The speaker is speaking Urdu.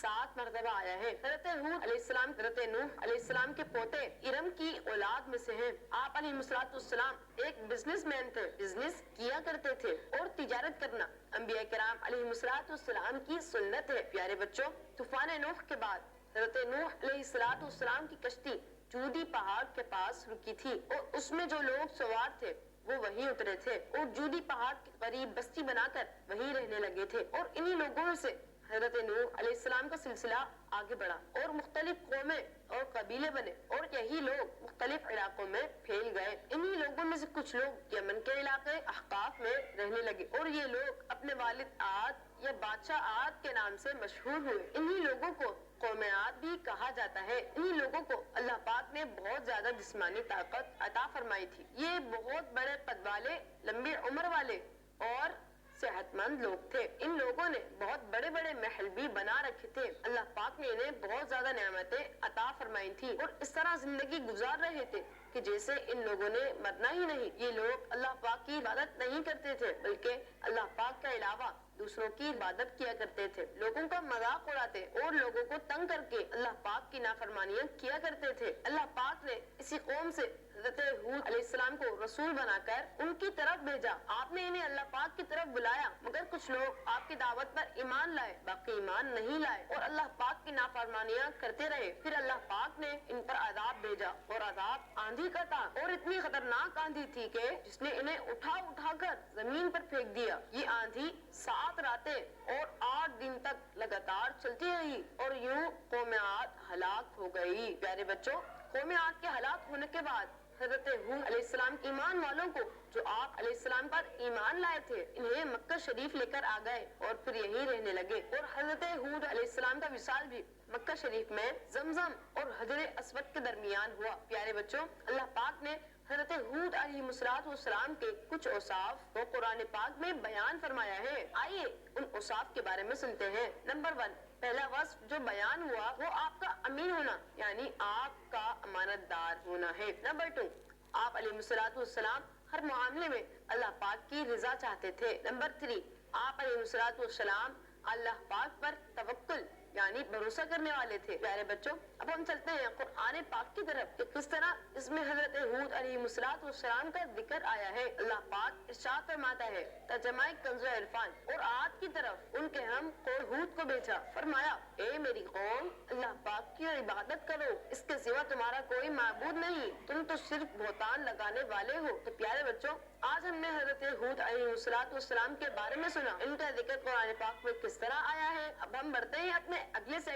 7 مرتبہ آیا ہے۔ حضرت ہود علیہ السلام حضرت نوح علیہ السلام کے پوتے ارم کی اولاد میں سے ہیں۔ آپ علیہ السلام ایک بزنس مین تھے، بزنس کیا کرتے تھے اور تجارت کرنا انبیاء کرام علیہ السلام کی سنت ہے۔ پیارے بچوں، طوفان نوح کے بعد حضرت نوح علیہ السلام کی کشتی جودی پہاڑ کے پاس رکی تھی اور اس میں جو لوگ سوار تھے وہ وہیں اترے تھے اور جودی پہاڑ کے قریب بستی بنا کر وہیں رہنے لگے تھے، اور انہی لوگوں سے حضرت نوح علیہ السلام کا سلسلہ آگے بڑھا اور مختلف قومیں اور قبیلے بنے اور یہی لوگ مختلف علاقوں میں پھیل گئے۔ انہی لوگوں میں سے کچھ لوگ یمن کے علاقے احقاف میں رہنے لگے اور یہ لوگ اپنے والد عاد یا بادشاہ عاد کے نام سے مشہور ہوئے۔ انہی لوگوں کو قوم عاد بھی کہا جاتا ہے۔ انہی لوگوں کو اللہ پاک نے بہت زیادہ جسمانی طاقت عطا فرمائی تھی۔ یہ بہت بڑے قد والے، لمبی عمر والے اور صحت مند لوگ تھے۔ ان لوگوں نے بہت بڑے بڑے محل بھی بنا رکھے تھے۔ اللہ پاک نے انہیں بہت زیادہ نعمتیں عطا فرمائی تھی اور اس طرح زندگی گزار رہے تھے کہ جیسے ان لوگوں نے مرنا ہی نہیں۔ یہ لوگ اللہ پاک کی عبادت نہیں کرتے تھے بلکہ اللہ پاک کے علاوہ دوسروں کی عبادت کیا کرتے تھے، لوگوں کا مذاق اڑاتے اور لوگوں کو تنگ کر کے اللہ پاک کی نافرمانیاں کیا کرتے تھے۔ اللہ پاک نے اسی قوم سے حضرت ہود علیہ السلام کو رسول بنا کر ان کی طرف بھیجا۔ آپ نے انہیں اللہ پاک کی طرف بلایا مگر کچھ لوگ آپ کی دعوت پر ایمان لائے، باقی ایمان نہیں لائے اور اللہ پاک کی نافرمانیاں کرتے رہے۔ پھر اللہ پاک نے ان پر عذاب بھیجا اور عذاب آندھی کا تھا اور اتنی خطرناک آندھی تھی کہ جس نے انہیں اٹھا اٹھا کر زمین پر پھینک دیا۔ یہ آندھی 7 راتیں اور 8 دن تک لگاتار چلتی رہی اور یوں قوم عاد ہلاک ہو گئی۔ پیارے بچوں، قوم عاد کے ہلاک ہونے کے بعد حضرت ہود علیہ السلام ایمان والوں کو جو آپ علیہ السلام پر ایمان لائے تھے انہیں مکہ شریف لے کر آ گئے اور پھر یہیں رہنے لگے، اور حضرت ہود علیہ السلام کا وصال بھی مکہ شریف میں زمزم اور حجر اسود کے درمیان ہوا۔ پیارے بچوں، اللہ پاک نے حضرت ہود علیہ السلام کے کچھ اوصاف کو قرآن پاک میں بیان فرمایا ہے۔ آئیے ان اوصاف کے بارے میں سنتے ہیں۔ نمبر 1، پہلا وصف جو بیان ہوا وہ آپ کا امین ہونا، یعنی آپ کا امانت دار ہونا ہے۔ نمبر 2، آپ علیہ السلام ہر معاملے میں اللہ پاک کی رضا چاہتے تھے۔ نمبر 3، آپ علیہ السلام اللہ پاک پر توکل یعنی بھروسہ کرنے والے تھے۔ پیارے بچوں، اب ہم چلتے ہیں قرآن پاک کی طرف کہ کس طرح اس میں حضرت ہود علیہ السلام کا ذکر آیا ہے۔ اللہ پاک ارشاد فرماتا ہے، ترجمہ کنز عرفان، اور عاد کی طرف ان کے ہم قوم ہود کو بھیجا، فرمایا اے میری قوم، اللہ پاک کی عبادت کرو، اس کے سوا تمہارا کوئی معبود نہیں، تم تو صرف بہتان لگانے والے ہو۔ تو پیارے بچوں، آج ہم نے حضرت ہود علیہ السلام کے بارے میں سنا، ان کا ذکر قرآن پاک میں کس طرح آیا ہے۔ اب ہم بڑھتے ہیں اپنے اگلے